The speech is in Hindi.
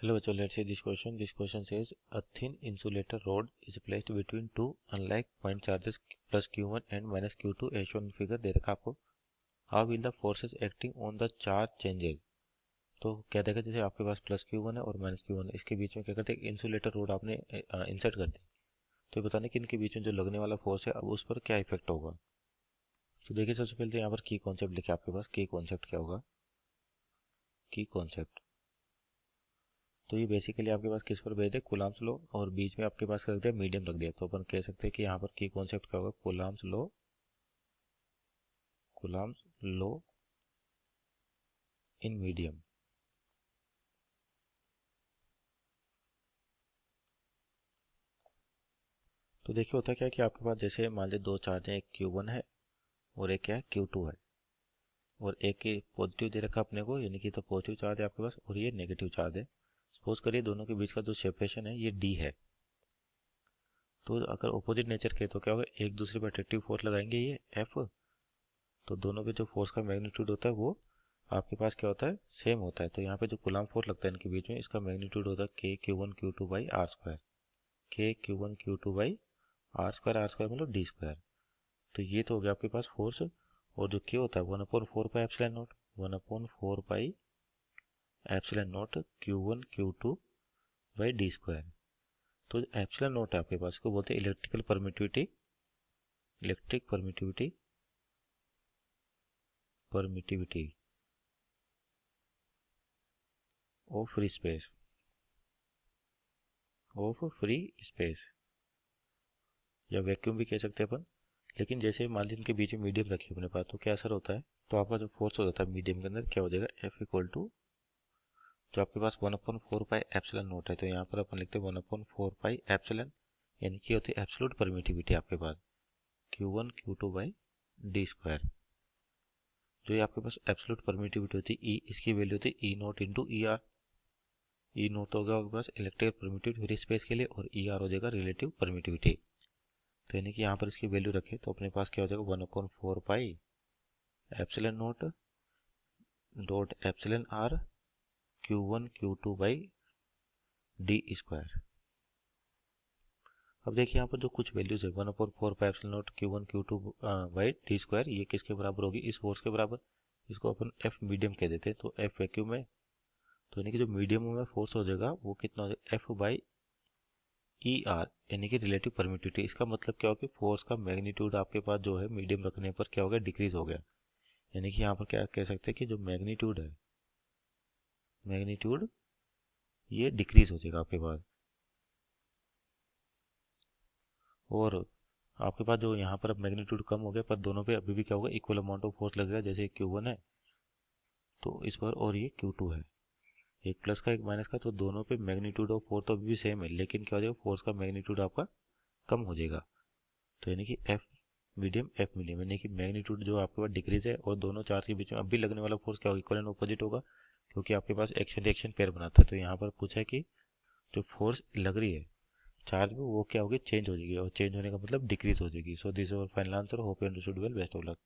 Hello, bachcho, let's see this question. This question says a thin insulator rod is placed between two unlike point charges plus Q1 and minus Q2 as shown in figure दे रखा आपको. How will the forces acting on the charge changes? तो क्या देखा जैसे आपके पास प्लस Q1 है और माइनस Q1 है, इसके बीच में क्या करते हैं इंसुलेटर रोड आपने इंसर्ट कर दी. तो ये बताने कि इनके बीच में जो लगने वाला फोर्स है अब उस पर क्या इफेक्ट होगा. तो देखिए सबसे पहले तो यहाँ पर की कॉन्सेप्ट लिखे आपके पास. की कॉन्सेप्ट क्या होगा? की कॉन्सेप्ट तो ये बेसिकली आपके पास किस पर बेस्ड है? Coulomb's law. और बीच में आपके पास कर दिया मीडियम रख दिया, तो अपन कह सकते हैं कि यहाँ पर की कॉन्सेप्ट क्या होगा? Coulomb's law. Coulomb's law in medium. तो देखिए होता क्या है कि आपके पास जैसे मान लीजिए दो चार्ज हैं, एक Q1 है और एक क्या है Q2 है, और एक ही पॉजिटिव दे रखा अपने को, यानी कि तो पॉजिटिव चार्ज है आपके पास और ये नेगेटिव चार्ज है. सपोज करिए दोनों के बीच का जो सेपरेशन है ये D है. तो अगर अपोजिट नेचर के तो क्या होगा? एक दूसरे पर अट्रैक्टिव फोर्स लगाएंगे ये F, तो दोनों पे जो फोर्स का मैग्नीट्यूड होता है वो आपके पास क्या होता है? सेम होता है. तो यहाँ पे जो कूलम्ब फोर्स लगता है इनके बीच में, इसका मैग्नीट्यूड होता है K Q1 Q2 by r square. K Q1 Q2 by r square मतलब डी स्क्वायर. तो ये तो हो गया आपके पास फोर्स. और जो K होता है 1/4 pi epsilon not. 1/4 pi epsilon naught Q1 Q2 by d square. तो एप्सिलॉन नॉट है आपके पास, इसको बोलते हैं electrical permittivity. Electric permittivity permittivity of free space. Of free space या वैक्यूम भी कह सकते हैं अपन. लेकिन जैसे मान लीजिए इनके बीच में मीडियम रखी अपने पास, तो क्या असर होता है? तो आपका जो फोर्स हो जाता है मीडियम के अंदर क्या हो जाएगा? F इक्वल टू जो आपके पास 1/4 पाई एप्सिलॉन नोट है, तो यहाँ पर अपन लिखते हैं 1/4 पाई एप्सिलॉन, यानी कि होती है एब्सोल्यूट परमिटिविटी आपके पास Q1 Q2 by d square. जो ये आपके पास एब्सोल्यूट परमिटिविटी होती है E, इसकी वैल्यू होती है E naught into E R. E naught होगा आपके पास इलेक्ट्रिक परमिटिविटी फ्री स्पेस के लिए, और ई आर हो जाएगा रिलेटिव परमिटिविटी. तो यानी कि यहाँ पर इसकी वैल्यू रखें तो अपने पास क्या हो जाएगा? 1/4 pi epsilon naught dot epsilon r Q1 Q2 by d square. अब देखिए यहाँ पर जो कुछ वैल्यूज है 1/4 pi epsilon naught Q1 Q2 by d square, ये किसके बराबर होगी? इस फोर्स के बराबर. इसको अपन F मीडियम कह देते हैं. तो F वैक्यूम है, तो यानी कि जो मीडियम में फोर्स हो जाएगा वो कितना हो जाएगा? F बाई ई आर, यानी कि रिलेटिव परमिटिविटी. इसका मतलब क्या होगा कि फोर्स का मैग्नीट्यूड आपके पास जो है मीडियम रखने पर क्या हो गया? डिक्रीज हो गया. यानी कि यहाँ पर क्या कह सकते हैं कि जो मैग्नीट्यूड है, मैग्नीट्यूड ये डिक्रीज हो जाएगा आपके पास. और आपके पास जो यहाँ पर अब मैग्नीट्यूड कम हो गया, पर दोनों पे अभी भी क्या होगा? इक्वल अमाउंट ऑफ फोर्स लगेगा. जैसे Q1 है तो इस पर, और ये Q2 है, एक प्लस का एक माइनस का, तो दोनों पे मैग्नीट्यूड ऑफ फोर्स तो अभी भी सेम है, लेकिन क्या हो जाएगा? फोर्स का मैग्नीट्यूड आपका कम हो जाएगा. तो यानी कि F मीडियम, यानी कि मैग्नीट्यूड जो आपके पास डिक्रीज है, और दोनों चार्ज के बीच में अभी लगने वाला फोर्स क्या होगा? इक्वल एंड ऑपोजिट होगा, क्योंकि आपके पास एक्शन रिएक्शन पेयर बनाता है. तो यहाँ पर पूछा है कि जो फोर्स लग रही है चार्ज में वो क्या होगी? चेंज हो जाएगी, और चेंज होने का मतलब डिक्रीज हो जाएगी. So this is our final answer. Hope you understood well. Best of luck.